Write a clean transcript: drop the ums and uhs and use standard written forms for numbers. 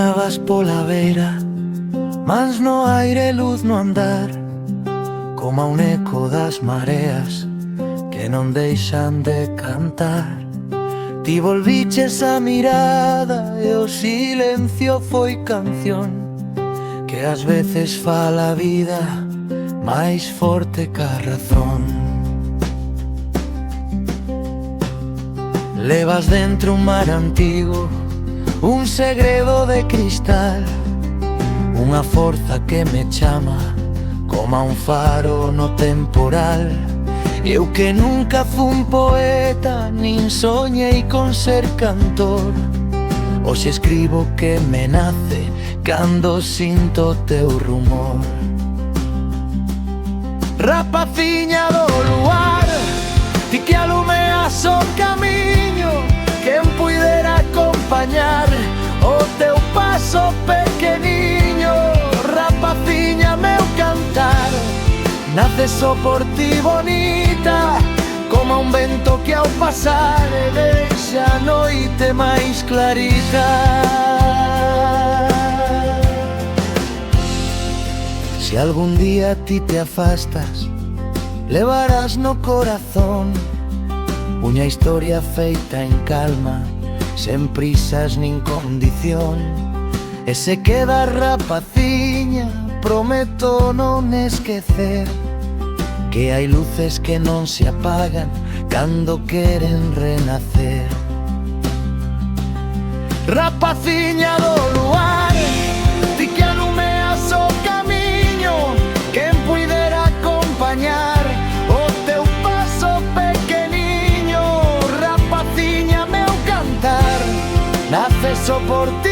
Camiñabas pola beira, mans no aire, luz no andar, como un eco das mareas que non deixan de cantar. Ti volviches a mirada e o silencio foi canción, que ás veces fala a vida máis forte ca razón. Levas dentro un mar antigo, un segredo de cristal, unha forza que me chama como un faro no temporal. Eu que nunca fun poeta, nin soñei con ser cantor, hoxe escribo que me nace cando sinto teu rumor. Rapaciña do luar, ti que alumeas o camiño, quen puidera acompañar o teu paso pequeniño. Rapaciña, meu cantar nace só por ti bonita, como un vento que ao pasar deixa a noite máis clarita. Se algún día ti te afastas, levarás no corazón unha historia feita en calma, sen prisas nin condición. E se queda rapaciña, prometo non esquecer que hai luces que non se apagan cando queren renacer. Rapaciña do luar, ti que alumeas o camiño, quen puidera acompañar o teu paso pequeniño. Rapaciña, meu cantar nace só por ti